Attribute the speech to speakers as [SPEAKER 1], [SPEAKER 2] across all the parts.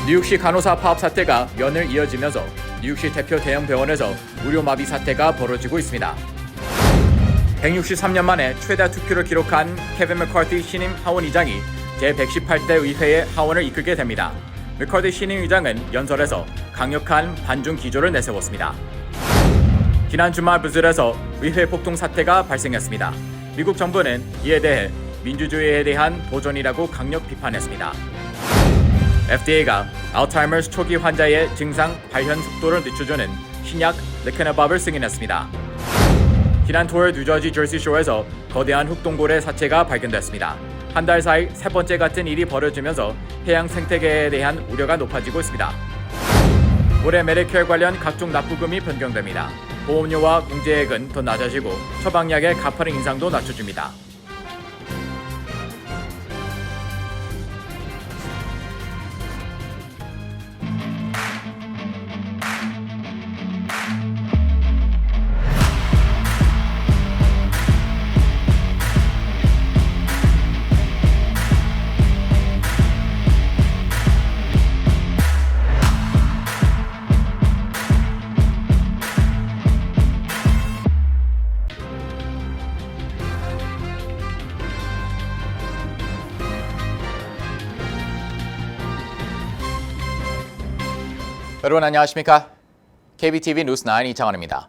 [SPEAKER 1] 뉴욕시 간호사 파업 사태가 연을 이어지면서 뉴욕시 대표 대형 병원에서 의료마비 사태가 벌어지고 있습니다. 163년 만에 최다 투표를 기록한 케빈 맥카티 신임 하원 의장이 제118대 의회의 하원을 이끌게 됩니다. 맥카티 신임 의장은 연설에서 강력한 반중 기조를 내세웠습니다. 지난 주말 브슬에서 의회 폭동 사태가 발생했습니다. 미국 정부는 이에 대해 민주주의에 대한 도전이라고 강력 비판했습니다. FDA가 알츠하이머스 초기 환자의 증상 발현 속도를 늦춰주는 신약 레카네밥을 승인했습니다. 지난 토요일 뉴저지 저시쇼에서 거대한 흑동굴의 사체가 발견됐습니다. 한 달 사이 세 번째 같은 일이 벌어지면서 해양 생태계에 대한 우려가 높아지고 있습니다. 올해 메디케어 관련 각종 납부금이 변경됩니다. 보험료와 공제액은 더 낮아지고 처방약의 가파른 인상도 낮춰줍니다. 여러분 안녕하십니까? KBTV 뉴스9 이창원입니다.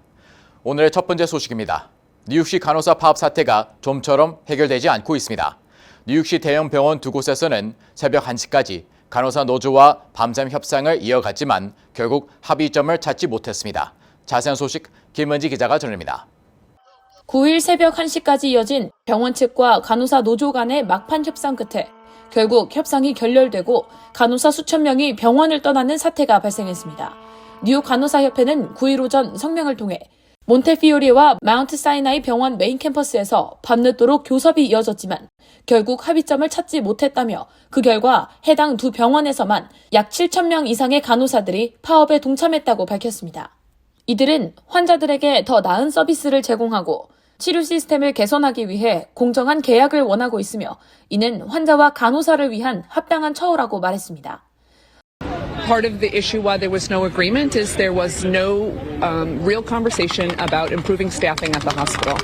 [SPEAKER 1] 오늘의 첫 번째 소식입니다. 뉴욕시 간호사 파업 사태가 좀처럼 해결되지 않고 있습니다. 뉴욕시 대형 병원 두 곳에서는 새벽 1시까지 간호사 노조와 밤샘 협상을 이어갔지만 결국 합의점을 찾지 못했습니다. 자세한 소식 김은지 기자가 전합니다.
[SPEAKER 2] 9일 새벽 1시까지 이어진 병원 측과 간호사 노조 간의 막판 협상 끝에 결국 협상이 결렬되고 간호사 수천 명이 병원을 떠나는 사태가 발생했습니다. 뉴욕 간호사협회는 9일 오전 성명을 통해 몬테피오리와 마운트 사이나이 병원 메인 캠퍼스에서 밤늦도록 교섭이 이어졌지만 결국 합의점을 찾지 못했다며 그 결과 해당 두 병원에서만 약 7천 명 이상의 간호사들이 파업에 동참했다고 밝혔습니다. 이들은 환자들에게 더 나은 서비스를 제공하고 치료 시스템을 개선하기 위해 공정한 계약을 원하고 있으며 이는 환자와 간호사를 위한 합당한 처우라고 말했습니다.
[SPEAKER 3] Part of the issue why there was no agreement is there was no real conversation about improving staffing at the hospital.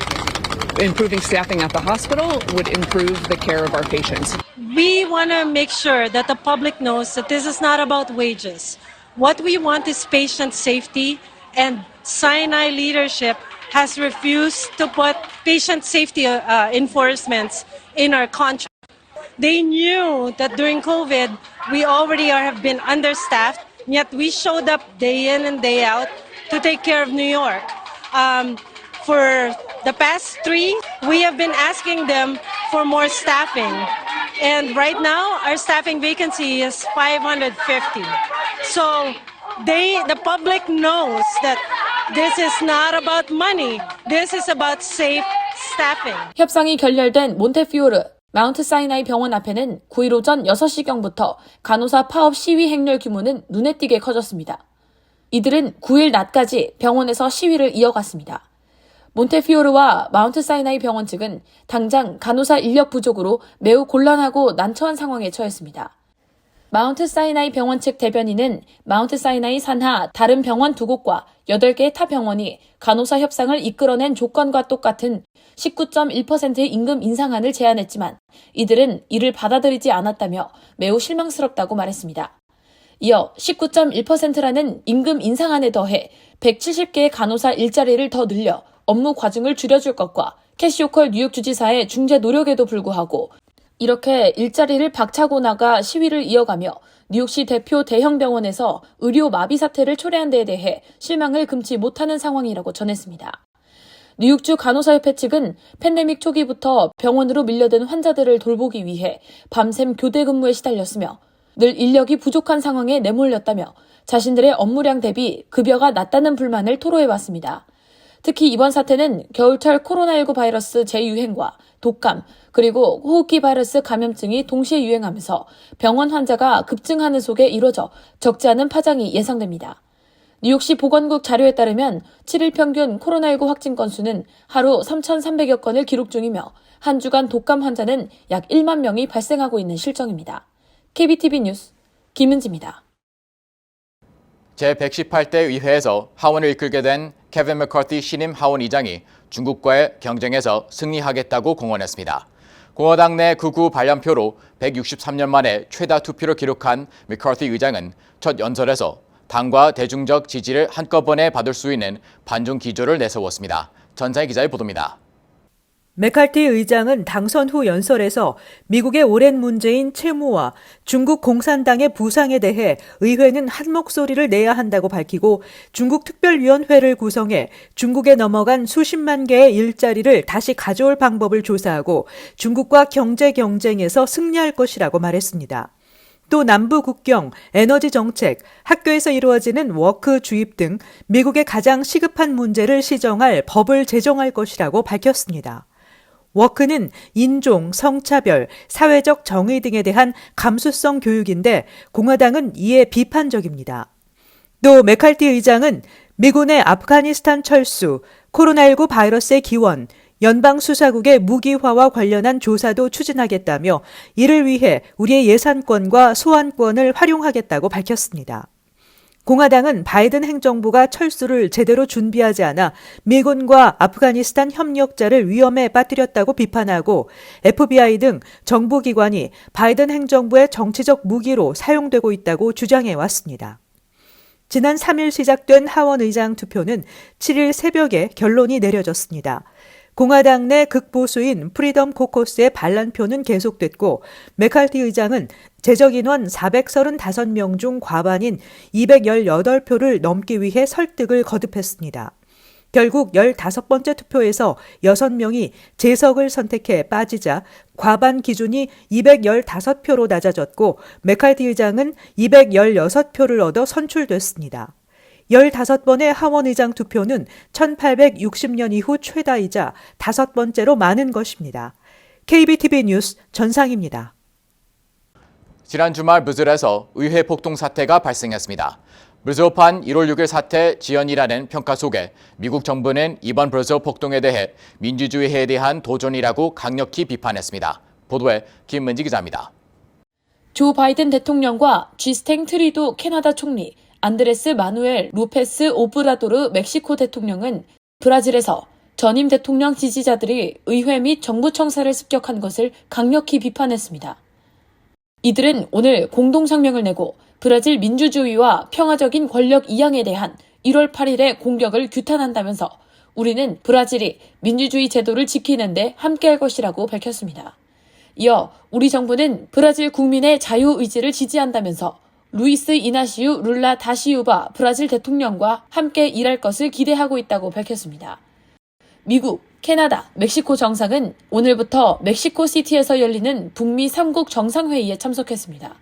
[SPEAKER 3] Improving staffing at the hospital would improve the care of our patients.
[SPEAKER 4] We want to make sure that the public knows that this is not about wages. What we want is patient safety, and Sinai leadership has refused to put patient safety enforcements in our contract. They knew that during COVID, we already have been understaffed, yet we showed up day in and day out to take care of New York. For the past 3, we have been asking them for more staffing. And right now, our staffing vacancy is 550. So the public knows that this is not about money. This is about safe staffing.
[SPEAKER 2] 협상이 결렬된 몬테피오르, 마운트 사이나이 병원 앞에는 9일 오전 6시경부터 간호사 파업 시위 행렬 규모는 눈에 띄게 커졌습니다. 이들은 9일 낮까지 병원에서 시위를 이어갔습니다. 몬테피오르와 마운트 사이나이 병원 측은 당장 간호사 인력 부족으로 매우 곤란하고 난처한 상황에 처했습니다. 마운트 사이나이 병원 측 대변인은 마운트 사이나이 산하 다른 병원 두 곳과 8개의 타 병원이 간호사 협상을 이끌어낸 조건과 똑같은 19.1%의 임금 인상안을 제안했지만 이들은 이를 받아들이지 않았다며 매우 실망스럽다고 말했습니다. 이어 19.1%라는 임금 인상안에 더해 170개의 간호사 일자리를 더 늘려 업무 과중을 줄여줄 것과 캐시 호컬 뉴욕 주지사의 중재 노력에도 불구하고 이렇게 일자리를 박차고 나가 시위를 이어가며 뉴욕시 대표 대형 병원에서 의료 마비 사태를 초래한 데에 대해 실망을 금치 못하는 상황이라고 전했습니다. 뉴욕주 간호사협회 측은 팬데믹 초기부터 병원으로 밀려든 환자들을 돌보기 위해 밤샘 교대 근무에 시달렸으며 늘 인력이 부족한 상황에 내몰렸다며 자신들의 업무량 대비 급여가 낮다는 불만을 토로해왔습니다. 특히 이번 사태는 겨울철 코로나19 바이러스 재유행과 독감, 그리고 호흡기 바이러스 감염증이 동시에 유행하면서 병원 환자가 급증하는 속에 이뤄져 적지 않은 파장이 예상됩니다. 뉴욕시 보건국 자료에 따르면 7일 평균 코로나19 확진 건수는 하루 3,300여 건을 기록 중이며 한 주간 독감 환자는 약 1만 명이 발생하고 있는 실정입니다. KBTV 뉴스 김은지입니다.
[SPEAKER 1] 제118대 의회에서 하원을 이끌게 된 케빈 맥카티 신임 하원 의장이 중국과의 경쟁에서 승리하겠다고 공언했습니다. 공화당 내 극우 반란표로 163년 만에 최다 투표를 기록한 맥카티 의장은 첫 연설에서 당과 대중적 지지를 한꺼번에 받을 수 있는 반중 기조를 내세웠습니다. 전자희 기자의 보도입니다.
[SPEAKER 5] 맥카티 의장은 당선 후 연설에서 미국의 오랜 문제인 채무와 중국 공산당의 부상에 대해 의회는 한 목소리를 내야 한다고 밝히고 중국 특별위원회를 구성해 중국에 넘어간 수십만 개의 일자리를 다시 가져올 방법을 조사하고 중국과 경제 경쟁에서 승리할 것이라고 말했습니다. 또 남부 국경, 에너지 정책, 학교에서 이루어지는 워크 주입 등 미국의 가장 시급한 문제를 시정할 법을 제정할 것이라고 밝혔습니다. 워크는 인종, 성차별, 사회적 정의 등에 대한 감수성 교육인데 공화당은 이에 비판적입니다. 또 맥카티 의장은 미군의 아프가니스탄 철수, 코로나19 바이러스의 기원, 연방수사국의 무기화와 관련한 조사도 추진하겠다며 이를 위해 우리의 예산권과 소환권을 활용하겠다고 밝혔습니다. 공화당은 바이든 행정부가 철수를 제대로 준비하지 않아 미군과 아프가니스탄 협력자를 위험에 빠뜨렸다고 비판하고 FBI 등 정부기관이 바이든 행정부의 정치적 무기로 사용되고 있다고 주장해 왔습니다. 지난 3일 시작된 하원 의장 투표는 7일 새벽에 결론이 내려졌습니다. 공화당 내 극보수인 프리덤 코커스의 반란표는 계속됐고 맥카티 의장은 제적 인원 435명 중 과반인 218표를 넘기 위해 설득을 거듭했습니다. 결국 15번째 투표에서 6명이 재석을 선택해 빠지자 과반 기준이 215표로 낮아졌고 맥카티 의장은 216표를 얻어 선출됐습니다. 15번의 하원의장 투표는 1860년 이후 최다이자 5번째로 많은 것입니다. KBTV 뉴스 전상입니다.
[SPEAKER 1] 지난 주말 브즐에서 의회 폭동 사태가 발생했습니다. 브즐판 1월 6일 사태 지연이라는 평가 속에 미국 정부는 이번 브즐 폭동에 대해 민주주의에 대한 도전이라고 강력히 비판했습니다. 보도에 김문지 기자입니다.
[SPEAKER 2] 조 바이든 대통령과 지스탱 트리도 캐나다 총리, 안드레스 마누엘 로페스 오브라도르 멕시코 대통령은 브라질에서 전임 대통령 지지자들이 의회 및 정부 청사를 습격한 것을 강력히 비판했습니다. 이들은 오늘 공동성명을 내고 브라질 민주주의와 평화적인 권력 이양에 대한 1월 8일의 공격을 규탄한다면서 우리는 브라질이 민주주의 제도를 지키는 데 함께할 것이라고 밝혔습니다. 이어 우리 정부는 브라질 국민의 자유의지를 지지한다면서 루이스 이나시우 룰라 다시우바 브라질 대통령과 함께 일할 것을 기대하고 있다고 밝혔습니다. 미국, 캐나다, 멕시코 정상은 오늘부터 멕시코시티에서 열리는 북미 3국 정상회의에 참석했습니다.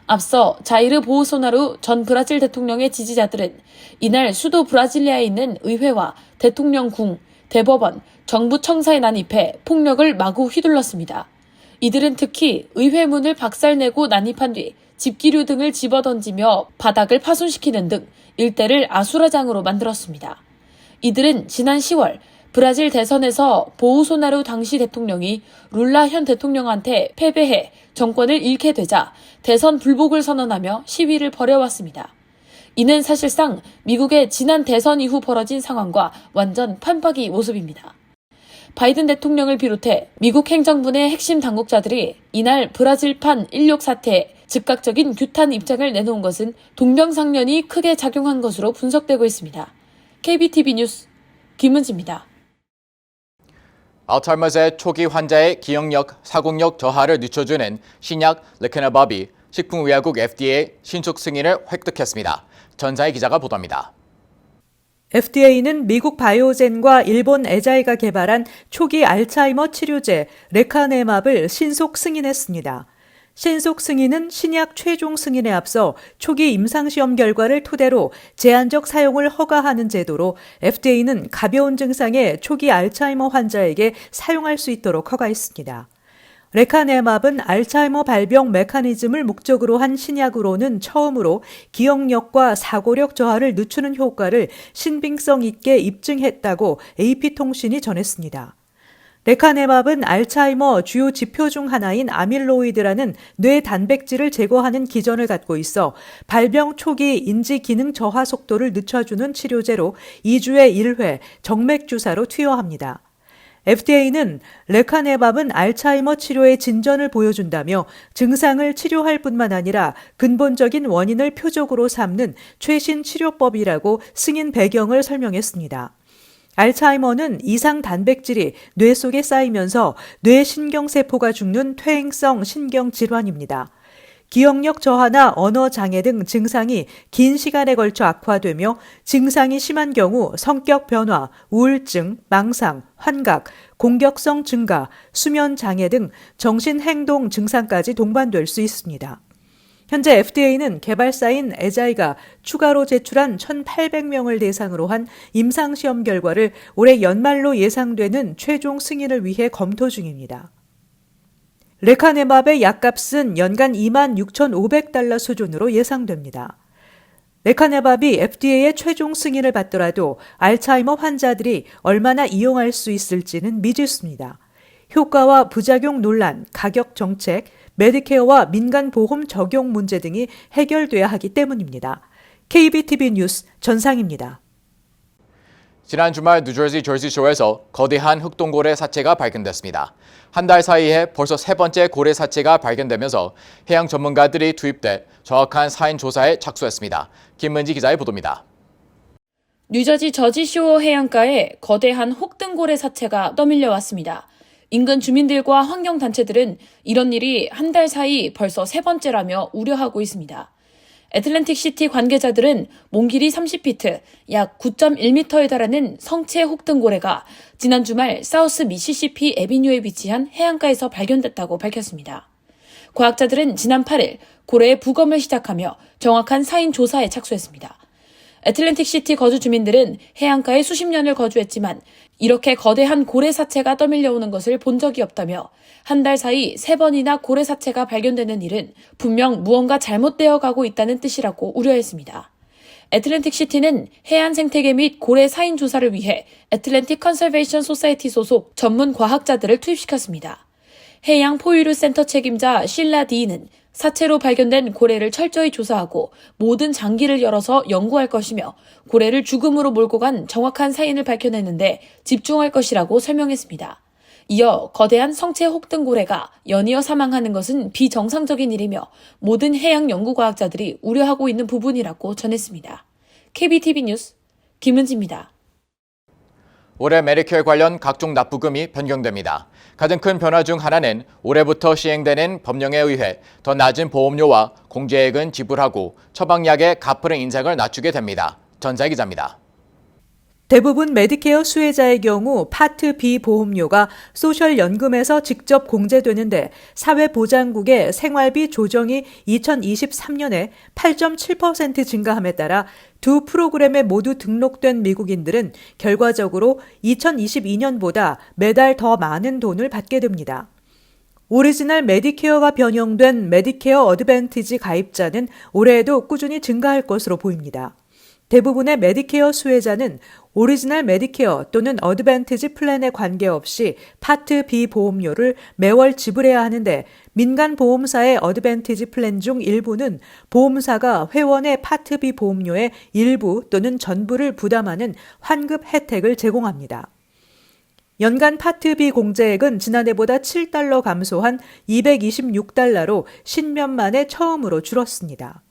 [SPEAKER 2] 앞서 자이르 보우소나루 전 브라질 대통령의 지지자들은 이날 수도 브라질리아에 있는 의회와 대통령궁, 대법원, 정부 청사에 난입해 폭력을 마구 휘둘렀습니다. 이들은 특히 의회 문을 박살내고 난입한 뒤 집기류 등을 집어던지며 바닥을 파손시키는 등 일대를 아수라장으로 만들었습니다. 이들은 지난 10월 브라질 대선에서 보우소나루 당시 대통령이 룰라 현 대통령한테 패배해 정권을 잃게 되자 대선 불복을 선언하며 시위를 벌여왔습니다. 이는 사실상 미국의 지난 대선 이후 벌어진 상황과 완전 판박이 모습입니다. 바이든 대통령을 비롯해 미국 행정부 내 핵심 당국자들이 이날 브라질판 인력 사태에 즉각적인 규탄 입장을 내놓은 것은 동병상련이 크게 작용한 것으로 분석되고 있습니다. KBTV 뉴스 김은지입니다.
[SPEAKER 1] 알츠하이머스의 초기 환자의 기억력, 사고력 저하를 늦춰주는 신약 레카네밥이 식품의약국 FDA 신속 승인을 획득했습니다. 전자희 기자가 보도합니다.
[SPEAKER 5] FDA는 미국 바이오젠과 일본 에자이가 개발한 초기 알츠하이머 치료제 레카네맙을 신속 승인했습니다. 신속 승인은 신약 최종 승인에 앞서 초기 임상시험 결과를 토대로 제한적 사용을 허가하는 제도로 FDA는 가벼운 증상의 초기 알츠하이머 환자에게 사용할 수 있도록 허가했습니다. 레카네맙은 알츠하이머 발병 메커니즘을 목적으로 한 신약으로는 처음으로 기억력과 사고력 저하를 늦추는 효과를 신빙성 있게 입증했다고 AP통신이 전했습니다. 레카네맙은 알츠하이머 주요 지표 중 하나인 아밀로이드라는 뇌 단백질을 제거하는 기전을 갖고 있어 발병 초기 인지 기능 저하 속도를 늦춰주는 치료제로 2주에 1회 정맥 주사로 투여합니다. FDA는 레카네맙은 알츠하이머 치료의 진전을 보여준다며 증상을 치료할 뿐만 아니라 근본적인 원인을 표적으로 삼는 최신 치료법이라고 승인 배경을 설명했습니다. 알츠하이머는 이상 단백질이 뇌 속에 쌓이면서 뇌 신경세포가 죽는 퇴행성 신경질환입니다. 기억력 저하나 언어 장애 등 증상이 긴 시간에 걸쳐 악화되며 증상이 심한 경우 성격 변화, 우울증, 망상, 환각, 공격성 증가, 수면 장애 등 정신행동 증상까지 동반될 수 있습니다. 현재 FDA는 개발사인 에자이가 추가로 제출한 1,800명을 대상으로 한 임상시험 결과를 올해 연말로 예상되는 최종 승인을 위해 검토 중입니다. 레카네맙의 약값은 연간 26,500달러 수준으로 예상됩니다. 레카네맙이 FDA의 최종 승인을 받더라도 알츠하이머 환자들이 얼마나 이용할 수 있을지는 미지수입니다. 효과와 부작용 논란, 가격 정책, 메디케어와 민간보험 적용 문제 등이 해결돼야 하기 때문입니다. KBTV 뉴스 전상입니다.
[SPEAKER 1] 지난 주말 뉴저지 저지쇼에서 거대한 흑동고래 사체가 발견됐습니다. 한 달 사이에 벌써 세 번째 고래 사체가 발견되면서 해양 전문가들이 투입돼 정확한 사인 조사에 착수했습니다. 김문지 기자의 보도입니다.
[SPEAKER 2] 뉴저지 저지쇼 해안가에 거대한 혹등고래 사체가 떠밀려 왔습니다. 인근 주민들과 환경단체들은 이런 일이 한 달 사이 벌써 세 번째라며 우려하고 있습니다. 애틀랜틱 시티 관계자들은 몸길이 30피트, 약 9.1m에 달하는 성체 혹등고래가 지난 주말 사우스 미시시피 애비뉴에 위치한 해안가에서 발견됐다고 밝혔습니다. 과학자들은 지난 8일 고래의 부검을 시작하며 정확한 사인 조사에 착수했습니다. 애틀랜틱 시티 거주 주민들은 해안가에 수십 년을 거주했지만 이렇게 거대한 고래 사체가 떠밀려오는 것을 본 적이 없다며 한 달 사이 3번이나 고래 사체가 발견되는 일은 분명 무언가 잘못되어 가고 있다는 뜻이라고 우려했습니다. 애틀랜틱 시티는 해안 생태계 및 고래 사인 조사를 위해 애틀랜틱 컨서베이션 소사이티 소속 전문 과학자들을 투입시켰습니다. 해양 포유류 센터 책임자 실라 디는 사체로 발견된 고래를 철저히 조사하고 모든 장기를 열어서 연구할 것이며 고래를 죽음으로 몰고 간 정확한 사인을 밝혀내는데 집중할 것이라고 설명했습니다. 이어 거대한 성체 혹등고래가 연이어 사망하는 것은 비정상적인 일이며 모든 해양 연구과학자들이 우려하고 있는 부분이라고 전했습니다. KBTV 뉴스 김은지입니다.
[SPEAKER 1] 올해 메디케어 관련 각종 납부금이 변경됩니다. 가장 큰 변화 중 하나는 올해부터 시행되는 법령에 의해 더 낮은 보험료와 공제액은 지불하고 처방약의 가프른 인상을 낮추게 됩니다. 전자 기자입니다.
[SPEAKER 5] 대부분 메디케어 수혜자의 경우 파트 B 보험료가 소셜연금에서 직접 공제되는데 사회보장국의 생활비 조정이 2023년에 8.7% 증가함에 따라 두 프로그램에 모두 등록된 미국인들은 결과적으로 2022년보다 매달 더 많은 돈을 받게 됩니다. 오리지널 메디케어가 변형된 메디케어 어드밴티지 가입자는 올해에도 꾸준히 증가할 것으로 보입니다. 대부분의 메디케어 수혜자는 오리지널 메디케어 또는 어드밴티지 플랜에 관계없이 파트 B 보험료를 매월 지불해야 하는데 민간 보험사의 어드밴티지 플랜 중 일부는 보험사가 회원의 파트 B 보험료의 일부 또는 전부를 부담하는 환급 혜택을 제공합니다. 연간 파트 B 공제액은 지난해보다 $7 감소한 $226로 10년 만에 처음으로 줄었습니다.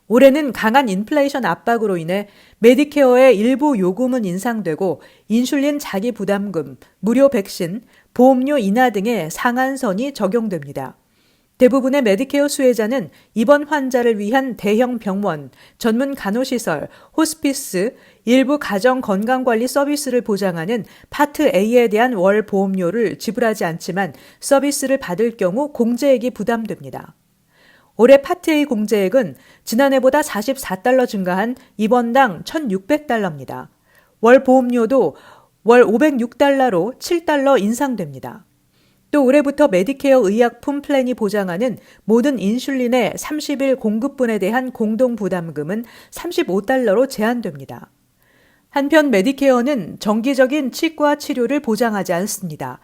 [SPEAKER 5] 올해는 강한 인플레이션 압박으로 인해 메디케어의 일부 요금은 인상되고 인슐린 자기 부담금, 무료 백신, 보험료 인하 등의 상한선이 적용됩니다. 대부분의 메디케어 수혜자는 입원 환자를 위한 대형 병원, 전문 간호시설, 호스피스, 일부 가정 건강관리 서비스를 보장하는 파트 A에 대한 월 보험료를 지불하지 않지만 서비스를 받을 경우 공제액이 부담됩니다. 올해 파트 A 공제액은 지난해보다 $44 증가한 입원당 $1,600입니다. 월 보험료도 월 $506로 $7 인상됩니다. 또 올해부터 메디케어 의약품 플랜이 보장하는 모든 인슐린의 30일 공급분에 대한 공동부담금은 $35로 제한됩니다. 한편 메디케어는 정기적인 치과 치료를 보장하지 않습니다.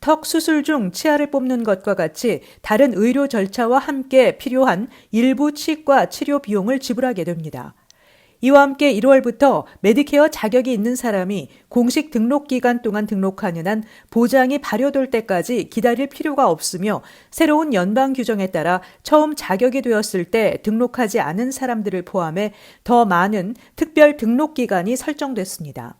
[SPEAKER 5] 턱 수술 중 치아를 뽑는 것과 같이 다른 의료 절차와 함께 필요한 일부 치과 치료 비용을 지불하게 됩니다. 이와 함께 1월부터 메디케어 자격이 있는 사람이 공식 등록 기간 동안 등록하는 한 보장이 발효될 때까지 기다릴 필요가 없으며 새로운 연방 규정에 따라 처음 자격이 되었을 때 등록하지 않은 사람들을 포함해 더 많은 특별 등록 기간이 설정됐습니다.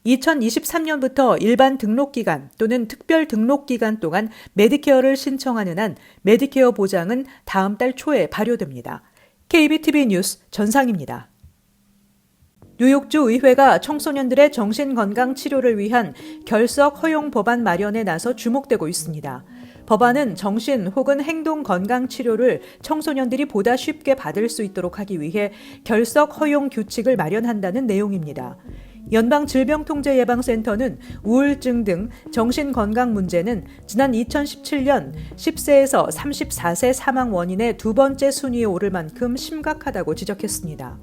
[SPEAKER 5] 2023년부터 일반 등록기간 또는 특별 등록기간 동안 메디케어를 신청하는 한 메디케어 보장은 다음 달 초에 발효됩니다. KBTV 뉴스 전상입니다. 뉴욕주 의회가 청소년들의 정신건강 치료를 위한 결석 허용 법안 마련에 나서 주목되고 있습니다. 법안은 정신 혹은 행동 건강 치료를 청소년들이 보다 쉽게 받을 수 있도록 하기 위해 결석 허용 규칙을 마련한다는 내용입니다. 연방질병통제예방센터는 우울증 등 정신건강 문제는 지난 2017년 10세에서 34세 사망 원인의 두 번째 순위에 오를 만큼 심각하다고 지적했습니다.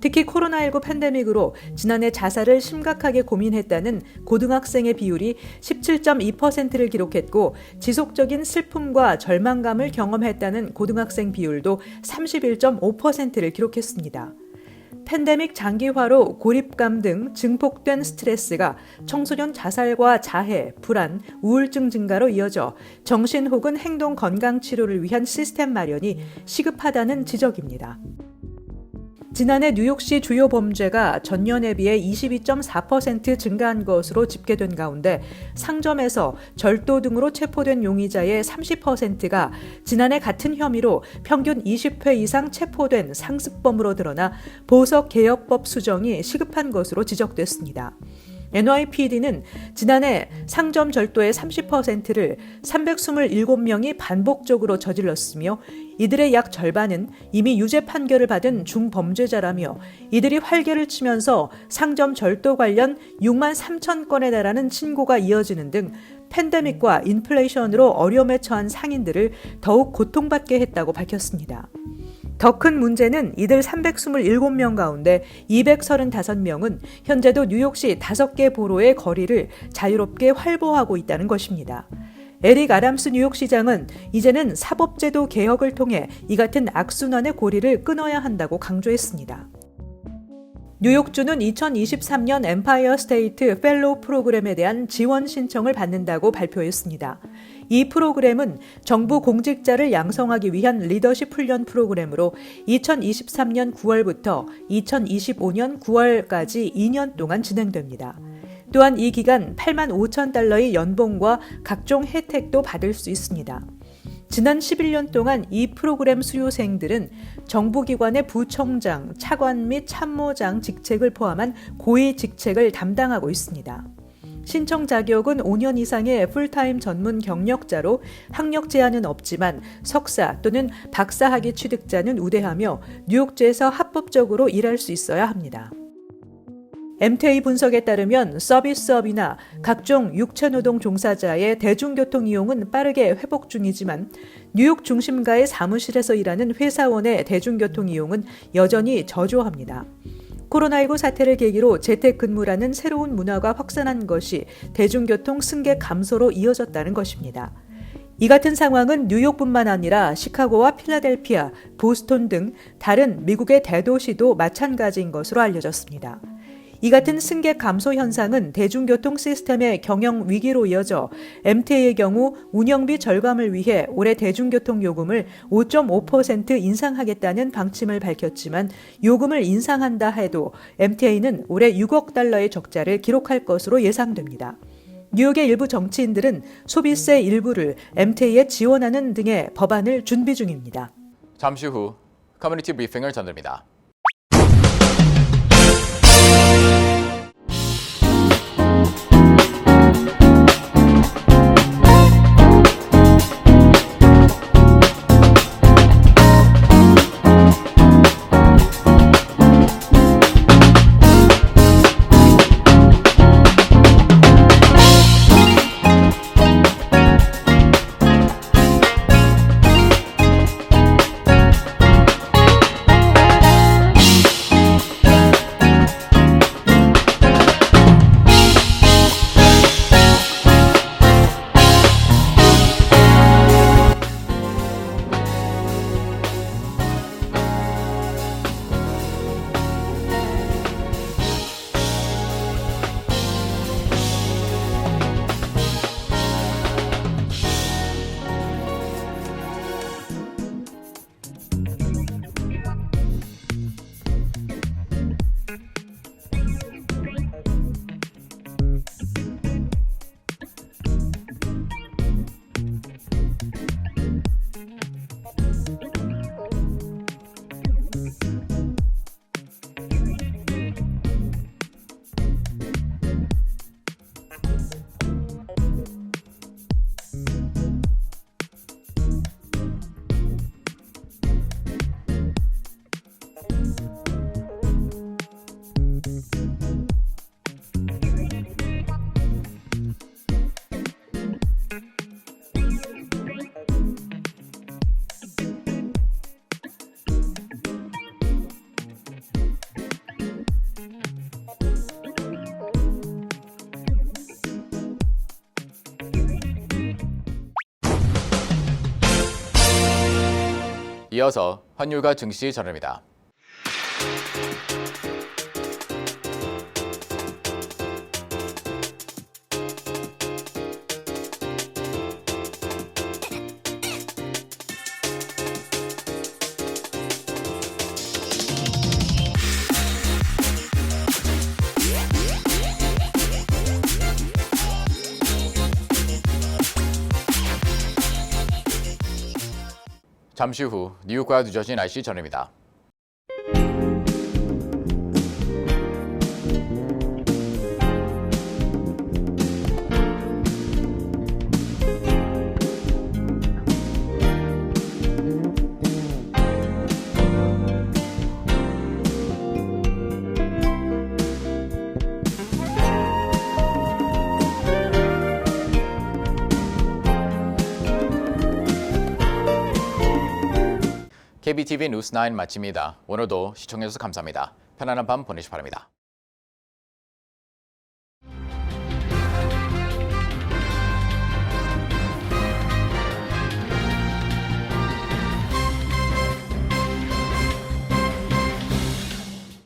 [SPEAKER 5] 특히 코로나19 팬데믹으로 지난해 자살을 심각하게 고민했다는 고등학생의 비율이 17.2%를 기록했고 지속적인 슬픔과 절망감을 경험했다는 고등학생 비율도 31.5%를 기록했습니다. 팬데믹 장기화로 고립감 등 증폭된 스트레스가 청소년 자살과 자해, 불안, 우울증 증가로 이어져 정신 혹은 행동 건강 치료를 위한 시스템 마련이 시급하다는 지적입니다. 지난해 뉴욕시 주요 범죄가 전년에 비해 22.4% 증가한 것으로 집계된 가운데 상점에서 절도 등으로 체포된 용의자의 30%가 지난해 같은 혐의로 평균 20회 이상 체포된 상습범으로 드러나 보석개혁법 수정이 시급한 것으로 지적됐습니다. NYPD는 지난해 상점 절도의 30%를 327명이 반복적으로 저질렀으며 이들의 약 절반은 이미 유죄 판결을 받은 중범죄자라며 이들이 활개를 치면서 상점 절도 관련 6만 3천 건에 달하는 신고가 이어지는 등 팬데믹과 인플레이션으로 어려움에 처한 상인들을 더욱 고통받게 했다고 밝혔습니다. 더 큰 문제는 이들 327명 가운데 235명은 현재도 뉴욕시 5개 보로의 거리를 자유롭게 활보하고 있다는 것입니다. 에릭 아담스 뉴욕시장은 이제는 사법제도 개혁을 통해 이 같은 악순환의 고리를 끊어야 한다고 강조했습니다. 뉴욕주는 2023년 엠파이어 스테이트 펠로우 프로그램에 대한 지원 신청을 받는다고 발표했습니다. 이 프로그램은 정부 공직자를 양성하기 위한 리더십 훈련 프로그램으로 2023년 9월부터 2025년 9월까지 2년 동안 진행됩니다. 또한 이 기간 8만 5천 달러의 연봉과 각종 혜택도 받을 수 있습니다. 지난 11년 동안 이 프로그램 수료생들은 정부기관의 부총장, 차관 및 참모장 직책을 포함한 고위 직책을 담당하고 있습니다. 신청 자격은 5년 이상의 풀타임 전문 경력자로 학력 제한은 없지만 석사 또는 박사학위 취득자는 우대하며 뉴욕주에서 합법적으로 일할 수 있어야 합니다. MTA 분석에 따르면 서비스업이나 각종 육체노동 종사자의 대중교통 이용은 빠르게 회복 중이지만 뉴욕 중심가의 사무실에서 일하는 회사원의 대중교통 이용은 여전히 저조합니다. 코로나19 사태를 계기로 재택근무라는 새로운 문화가 확산한 것이 대중교통 승객 감소로 이어졌다는 것입니다. 이 같은 상황은 뉴욕뿐만 아니라 시카고와 필라델피아, 보스턴 등 다른 미국의 대도시도 마찬가지인 것으로 알려졌습니다. 이 같은 승객 감소 현상은 대중교통 시스템의 경영 위기로 이어져 MTA의 경우 운영비 절감을 위해 올해 대중교통 요금을 5.5% 인상하겠다는 방침을 밝혔지만 요금을 인상한다 해도 MTA는 올해 6억 달러의 적자를 기록할 것으로 예상됩니다. 뉴욕의 일부 정치인들은 소비세 일부를 MTA에 지원하는 등의 법안을 준비 중입니다.
[SPEAKER 1] 잠시 후 커뮤니티 브리핑을 전합니다. 이어서 환율과 증시 전해드립니다. 잠시 후 뉴욕과 뉴저지 날씨 전해드립니다. KBTV 뉴스9 마칩니다. 오늘도 시청해주셔서 감사합니다. 편안한 밤 보내시기 바랍니다.